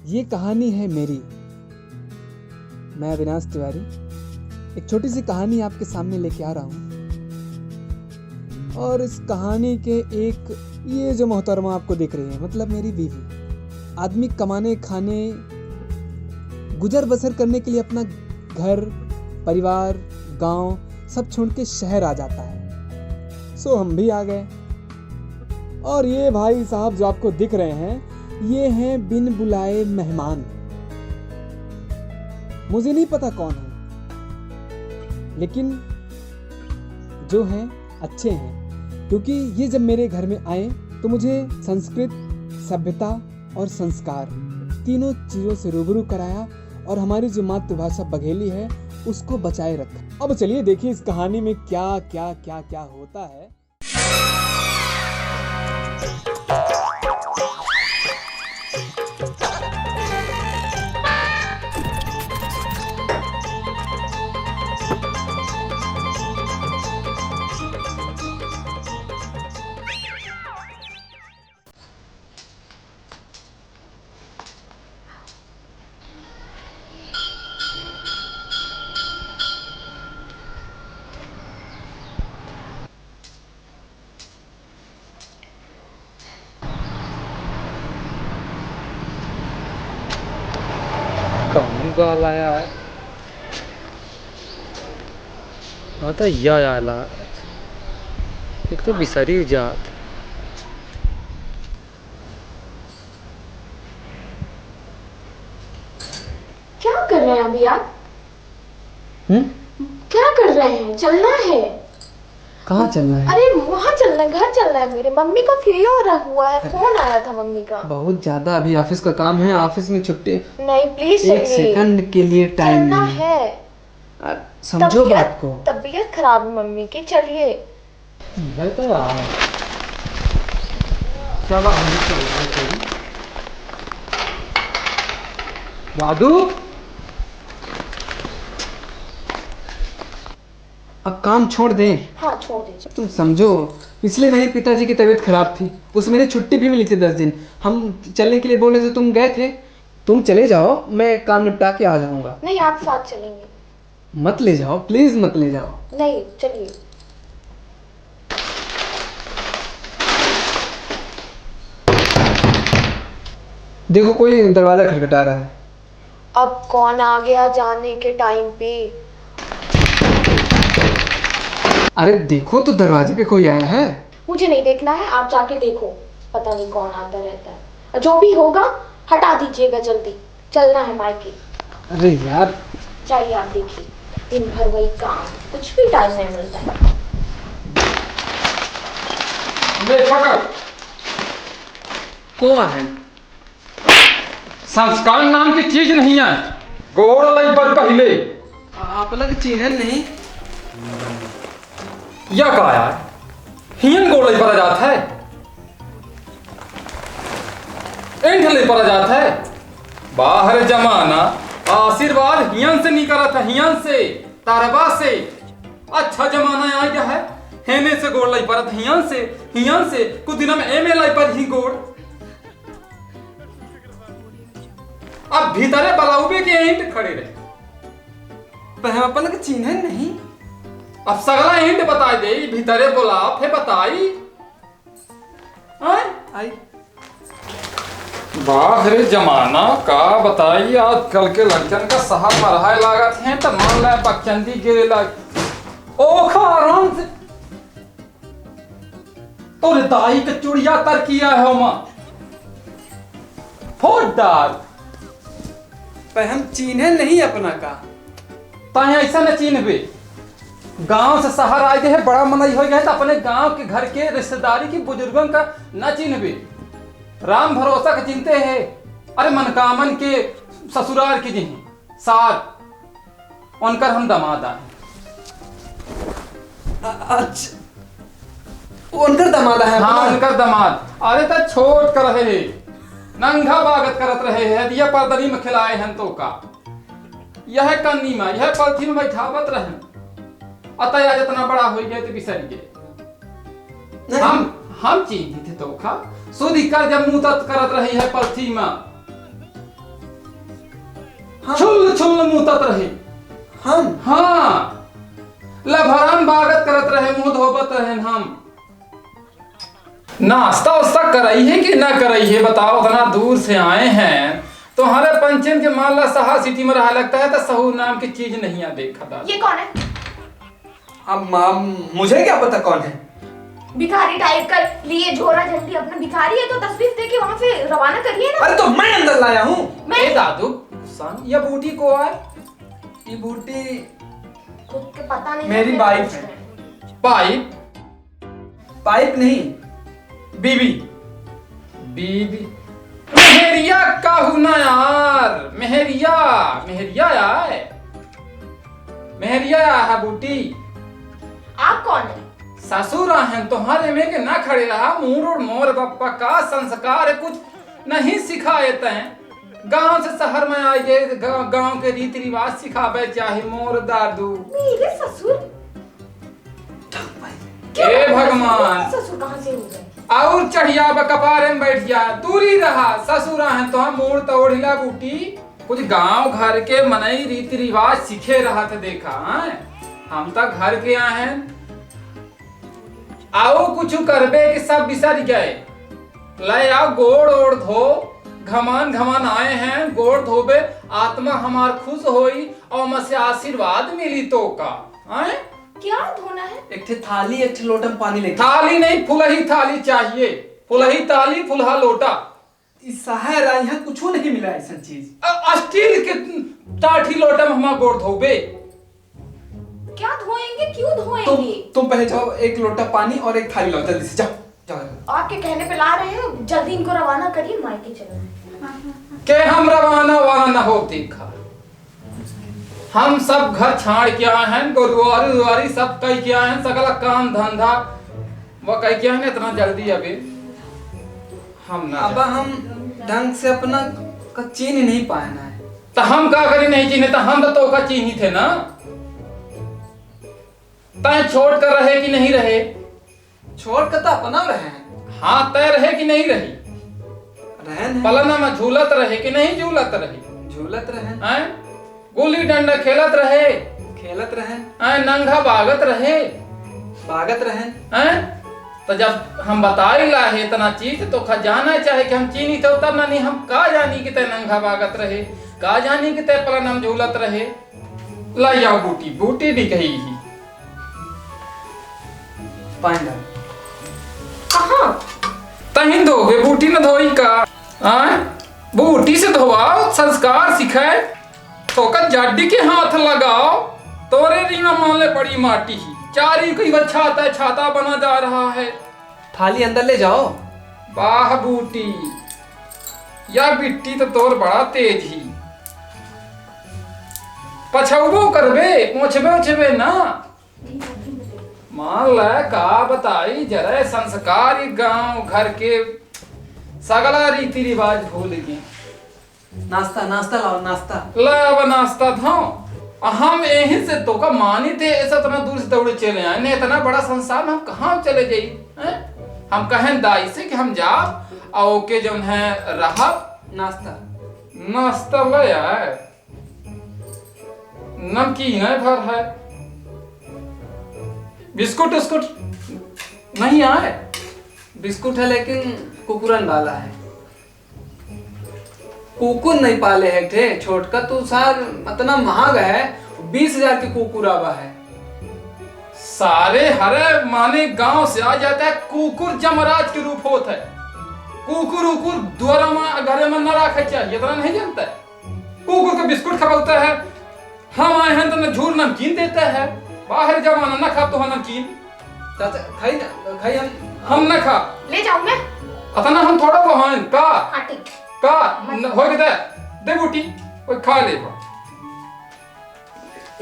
ये कहानी है मेरी। मैं अविनाश तिवारी एक छोटी सी कहानी आपके सामने लेके आ रहा हूँ। और इस कहानी के ये जो मोहतरमा आपको दिख रही है, मतलब मेरी बीवी। आदमी कमाने खाने गुजर बसर करने के लिए अपना घर परिवार गांव सब छोड़ के शहर आ जाता है। सो हम भी आ गए। और ये भाई साहब जो आपको दिख रहे हैं, ये हैं बिन बुलाए मेहमान। मुझे नहीं पता कौन है, लेकिन जो हैं अच्छे हैं, क्योंकि ये जब मेरे घर में आए तो मुझे संस्कृत, सभ्यता और संस्कार तीनों चीजों से रूबरू कराया और हमारी जो मातृभाषा बघेली है उसको बचाए रखा। अब चलिए देखिए इस कहानी में क्या क्या क्या क्या होता है। कौन कॉल आया है? आता या आला एक तो बिसारी जात। क्या कर रहे हैं अभी आप? क्या कर रहे हैं? चलना है। कहाँ चलना है? अरे वहाँ चलना है, घर चलना है। मेरे मम्मी का फ्री हो रहा हुआ है, फोन आया था मम्मी का। बहुत ज्यादा अभी ऑफिस का काम है, ऑफिस में छुट्टी। नहीं प्लीज एक सेकंड के लिए टाइम चलना नहीं है। समझो बात को। तबीयत खराब है मम्मी की, चलिए। तो यार चलो वादू, अब काम छोड़ दे। हाँ छोड़ दीजिए। तुम समझो, इसलिए मेरे पिताजी की तबीयत खराब थी, उसमें मेरी छुट्टी भी मिली थी 10 दिन। हम चलने के लिए बोले थे, तुम गए थे। तुम चले जाओ, मैं काम निपटा के आ जाऊंगा। नहीं आप साथ चलेंगे। मत ले जाओ प्लीज, मत ले जाओ। नहीं चलिए। देखो कोई दरवाजा खटखटा रहा है। अब कौन आ गया जाने के टाइम पे? अरे देखो तो दरवाजे पे कोई आया है। मुझे नहीं देखना है, आप जाके देखो। पता नहीं कौन आता रहता है। जो भी होगा हटा दीजिएगा जल्दी। चलना है मायके। अरे यार चाहिए, आप देखिए दिन भर वही काम, कुछ भी टाइम नहीं मिलता है। कौन है? संस्कार नाम की चीज नहीं है। गोड़ लई पर पहले आप लग चिन्हन नहीं। या का यार हियन गोड़ लई पर जात है, एंठ लई पर जात है। बाहर जमाना आशीर्वाद हियन से नहीं करा था, हियन से तारबा से। अच्छा जमाना आ गया है, हेने से गोड़ लई परत हियन से कुछ दिनों में एमे लई पर ही गोड़। अब भीतरे बलाउबे के एंट खड़े रहे। पर हम अपन लग चिन्हन नहीं। अब सगला एंट बता दे, भीतरे बोला फे बताई। आई बाहर जमाना का बताई। आजकल के लड़कन का शहर में रहा लागत है तो मान ले बकचंदी गिरे लग ओखा आराम से। और दाई का चुड़िया तर किया है मां फोड़ डाल। पर हम चिन्हन नहीं अपना का। ताहे ऐसा न चिन्हबे। गांव से शहर आ गए है, बड़ा मनई हो गया है तो अपने गांव के घर के रिश्तेदारी के बुजुर्गों का न चिन्हबे। राम भरोसा के चिंते है। अरे मनकामन के ससुराल की जिन्हें साथ उनकर हम दमादा है। अच्छा उनकर दमादा है। हाँ उनकर दमाद। अरे तो छोट कर रहे है, नंगा बागत करत रहे है, दिया परदनी में खिलाए हैं तो का। यह कन्नी में यह पलथी में बैठावत रहे। अतः जितना बड़ा हो गया तो बिसर गए। हम चीनी थे तो खा सुधी कर जब मुंह तत् करत रही है पलथी में। छुल छुल मुतत रहे। हम हाँ, लभरान बागत करत रहे, मुंह धोबत रहे हम। नाश्ता उस्ता करई है कि ना करई है बताओ, इतना दूर से आए हैं तो हमारे पंचम के मान ला सहा सिटी में रहा लगता है तो सहूर नाम की चीज नहीं आ देखा था। ये कौन है? अब मुझे क्या पता कौन है? भिखारी टाइप का लिए झोरा झंडी अपना भिखारी है तो तस्वीर दे के वहां से रवाना करिए ना। अरे तो मैं अंदर लाया हूँ। मैं दादू ये बूटी को आए, ये बूटी खुद के पता नहीं मेरी वाइफ है। पाइप पाइप नहीं, बीबी। बीबी मेहरिया कहू ना यार, मेहरिया मेहरिया आए, मेहरिया है बूटी। आप कौन है? ससुर हैं तुम्हारे में के ना खड़े रहा, मुंह और मोर बप्पा का संस्कार है कुछ नहीं सिखाए तैं। गांव से शहर में आइए, गांव के रीति रिवाज सिखावे चाहे मोर दादू। मेरे ससुर? हे भगवान, ससुर कहाँ से हो गए? और चढ़िया कपारे में बैठ जा, दूरी रहा। ससुर हैं तो हम मोड़ तोड़ हिला बूटी, कुछ गांव घर के मनई रीति रिवाज सीखे रहा था देखा है? हम तो घर के आए हैं, आओ कुछ करबे कि सब बिसर गए। ले आओ गोड़ ओड़ धो, घमान घमान आए हैं, गोड़ धोबे आत्मा हमार खुश होई और मसे आशीर्वाद मिली तो का आए? क्या धोना है? एक ठे थाली, एक ठे लोटा पानी लेके। थाली नहीं, फुलही थाली चाहिए, फुलही थाली फुलहा लोटा। इस शहर यहाँ कुछ नहीं मिला ऐसा चीज। स्टील के टाठी लोटा में हमार गोड़ धोबे। क्या धोएंगे? क्यों धोएंगे? तुम पहले जाओ, एक लोटा पानी और एक थाली लाओ, जल्दी से जाओ जाओ। आपके कहने पे ला रहे हैं, जल्दी इनको रवाना करिए, मायके चलना है। के हम रवाना वाना न हो देखा, हम सब घर छाड़ के आए हैं, गोरुआरी उरुआरी सब कह के आए हैं, सगला काम धंधा वो कह के आए हैं। इतना जल्दी अभी हम ना अब हम ढंग से अपना का चीन नहीं पाना है। तो हम का करी नहीं चीने, तो हम तो का चीनी थे ना। तय छोड़ कर रहे कि नहीं रहे? छोड़ कर तो अपना रहे हैं। हाँ तय रहे कि नहीं रही? रहन पलना में झूलत रहे कि नहीं झूलत रहे? झूलत रहे, हैं? गुल्ली डंडा खेलत रहे, खेलत रहे, हैं? नंगा भागत रहे, भागत रहे। हैं? तो जब हम बताई ला है इतना चीज तो खजाना चाहे कि हम चीनी थे तब ना, नहीं हम का जानी कि तय नंगा भागत रहे, का जानी कि तय पलना में झूलत रहे। लाई आओ बूटी, बूटी भी कही ही पाएंगा कहाँ? तही धोगे, बूटी न धोई का? आए? बूटी से धोवाओ, संस्कार सिखाए, ठोकर जाडी के हाथ लगाओ, तोरे रीमा मान ले पड़ी माटी ही। चारी कोई छाता छाता बना जा रहा है। थाली अंदर ले जाओ। वाह बूटी, या बिट्टी तो तोर बड़ा तेज ही। पछौबो करबे, मोछबे ओछबे ना। मान ला का बताई जरा संस्कार, गांव घर के सगला रीति रिवाज भूल गए। नाश्ता नाश्ता लाओ, नाश्ता ला अब नाश्ता था। हम यहीं से तो का मानी थे, ऐसा इतना दूर से दौड़े चले आए, नहीं इतना बड़ा संसार में हम कहाँ चले जाइए? हम कहें दाई से कि हम जा आओ के जो है रहा। नाश्ता नाश्ता ले आए, नमकीन है भर है, बिस्कुट उस्कुट नहीं आए? बिस्कुट है लेकिन कुकुरन वाला है। कुकुर नहीं पाले है थे, छोटका तो सार इतना महंगा है, 20,000 की कुकुर आवा है। सारे हरे माने गांव से आ जाता है, कुकुर जमराज के रूप होता है। कुकुर उकुर द्वारा में घरे में न रखे चाहिए, इतना नहीं जानता है। कुकुर को बिस्कुट खवाता है, हम आए हैं तो न झूर नमकीन देता है। बाहर जमाना न खा तो है नमकीन। चाचा खाई ना, खाई हम न खा, ले जाऊं मैं? अतना हम थोड़ा वो हैं का हाँ ठीक। का हो गया दे बूटी, कोई खा ले।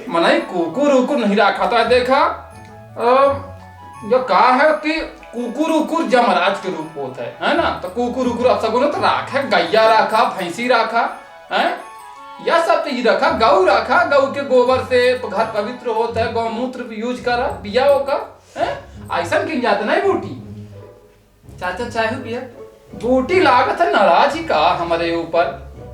मनाई कुकुर उकुर नहीं रखा था देखा। जो कहा है कि कुकुर उकुर जमराज के रूप होता है ना? तो कुकुर उकुर अब सगुन तो राखा, गैया रखा, भैंसी रखा, है यह सब चीज रखा, गौ रखा, गौ के गोबर से घर पवित्र होता है, गौमूत्र यूज करा पिया का है। ऐसा किन जाता नहीं बूटी। चाचा चाय हो पिया? बूटी लागत है नाराज ही का हमारे ऊपर।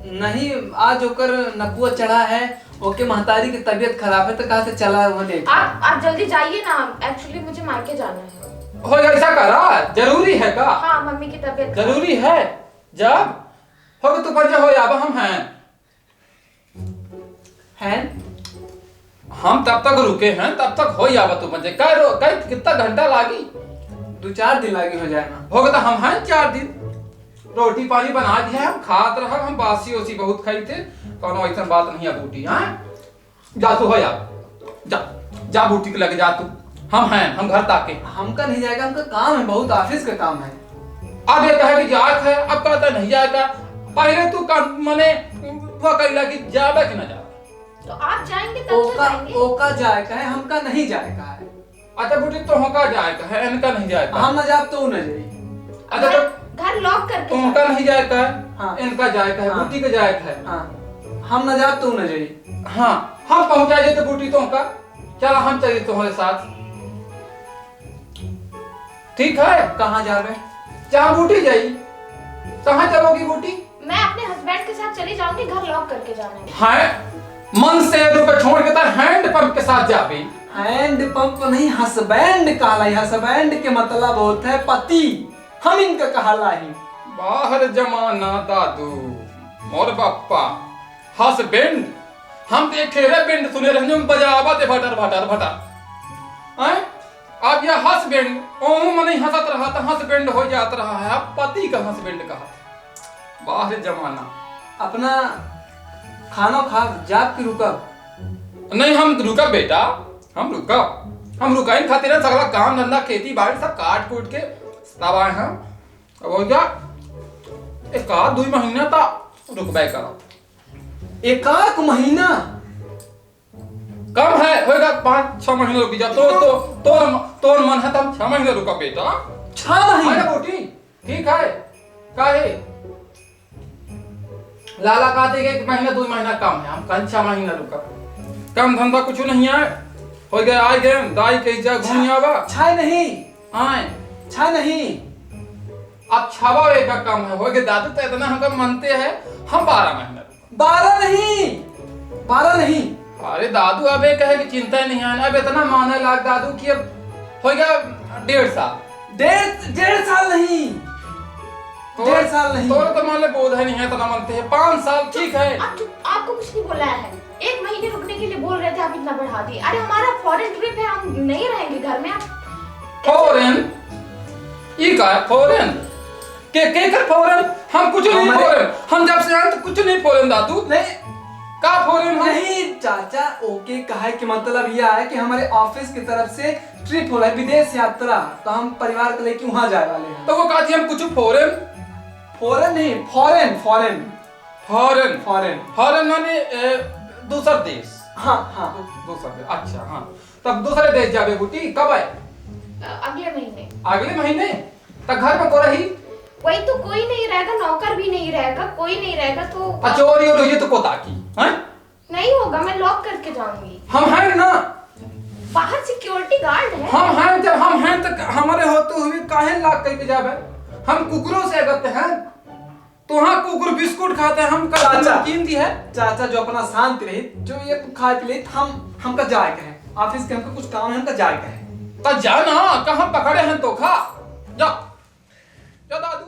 नहीं, आज ओकर नकुआ चढ़ा है, ओके महतारी की तबीयत खराब है तो कहा से चला वो ले। आप जल्दी जाइए ना, एक्चुअली मुझे मायके जाना है। हो ऐसा करा, जरूरी है का? हाँ, मम्मी की तबीयत जरूरी है। जब हो तू पर हो अब हम हैं हम तब तक रुके हैं, तब तक हो जावा तू बजे कितना घंटा लागी? 2-4 दिन लागे हो जाएगा। होगा तो हम हैं 4 दिन। रोटी पानी बना दिया हम खात रहा, हम बासी ओसी बहुत खाई थे, कोनो ऐसा बात नहीं है बूटी। हाँ जा तू हो जा जा बूटी के लगे जा तू। हम हैं, हम घर ताके। हमका नहीं जाएगा, हमका काम है, बहुत ऑफिस का काम है। अब ये कहे कि जात है, अब कहता नहीं जाएगा। पहले तू मने वो कहला कि जावे कि ना जावे। तो आप जाएंगे तब तो जाएंगे। ओका जाएगा है, हमका नहीं जाएगा है। अच्छा बूटी तो होका जाएगा है, इनका नहीं जाएगा। हम न जाब तो न जाई। अच्छा तो घर लॉक करके तुमका नहीं जाएगा है, हाँ। इनका जाएगा है, हाँ। बूटी का जाएगा है। हाँ, हम न जाब तो न जाई। हाँ हम पहुंचा जाते बूटी तुमका। चला हम चलिए तुम्हारे साथ, ठीक है? कहाँ जावे? जहाँ बूटी जाई। कहाँ चलोगी बूटी? मैं अपने हस्बैंड के साथ चली जाऊंगी, घर लॉक करके जाना है। हाँ मन से रुपए छोड़ के तो हैंड पंप के साथ जाबी। हैंड पंप नहीं, हस्बैंड कहलाई। हस्बैंड के मतलब होता है पति, हम इनका कहलाई। बाहर जमाना दादू मोर बापा हस्बैंड। हम तो एक ठेरे बैंड सुने रहे हैं बजावा ते भटर भटर भटर। हैं अब ये हस्बैंड ओ मन ही हंसत रहा था, हस्बैंड हो जात रहा है, अब पति का हस्बैंड कहा। बाहर जमाना। अपना खाना खा जाग के रुकब। नहीं हम रुका बेटा, हम रुका इन खातिर सगला काम धंधा खेती बाड़ी सब काट कूट के तब आए हैं। अब हो गया 1-2 महीना ता रुकबे करो। 1 महीना कम है, होगा 5-6 महीने रुक जा। तो मन है तो हम 6 महीने रुका बेटा। 6 महीने बोटी ठीक है। काहे लाला कहते कि 1 महीना 2 महीना कम है, हम कल 6 महीना रुका। काम धंधा कुछ नहीं है, हो गया आए गए दाई कहीं जा घूम आवा। 6 नहीं आए 6 नहीं, अब 6वां एक का कम है, हो गया दादू तो इतना हमको मानते हैं हम 12 महीना। 12 नहीं, 12 नहीं। अरे दादू अब ये कहे कि चिंता नहीं है, अब इतना माने लाग दादू कि अब हो गया 1.5 साल। 1.5 साल नहीं, 1.5 साल नहीं। तो मान ले बोध है नहीं है, इतना मानते हैं 5 साल ठीक है। आपको कुछ नहीं बोला है, 1 महीने रुकने के लिए बोल रहे थे, आप इतना बढ़ा दिए। अरे हमारा फॉरेन ट्रिप है, हम नहीं रहेंगे घर में। आप फॉरेन ये का है फॉरेन के कर फॉरेन? हम कुछ नहीं फॉरेन, हम जब से आए तो कुछ नहीं फॉरेन दादू। नहीं का फॉरेन नहीं चाचा, ओके कहा कि मतलब यह है कि हमारे ऑफिस की तरफ से ट्रिप हो रहा है, विदेश यात्रा, तो हम परिवार को लेके वहां जाए वाले हैं। तो वो कहती हम कुछ फॉरेन। फॉरेन नहीं, foreign foreign foreign foreign foreign माने दूसरा देश। हाँ हाँ दूसरा देश, अच्छा हाँ। तब दूसरे देश जावे बूटी कब है? अगले महीने। अगले महीने तक घर में को रही? वही तो, कोई नहीं रहेगा, नौकर भी नहीं रहेगा, कोई नहीं रहेगा तो चोरी और ये तो कोता की हैं? नहीं होगा, मैं लॉक करके जाऊंगी। हम हैं ना, बाहर सिक्योरिटी गार्ड है। हम हैं, जब हम हैं तो हमारे होते हुए काहे लाख करके जावे? हम कुकुरों से अगते हैं, तो हाँ कुकुर बिस्कुट खाते हैं, हम कल नमकीन दी है। चाचा जो अपना शांति रही, जो ये खाए पी हमका जाए का है, ऑफिस के हमका कुछ काम है, हमका जाए का है। तो जाना कहाँ पकड़े हैं तो खा जा दादू।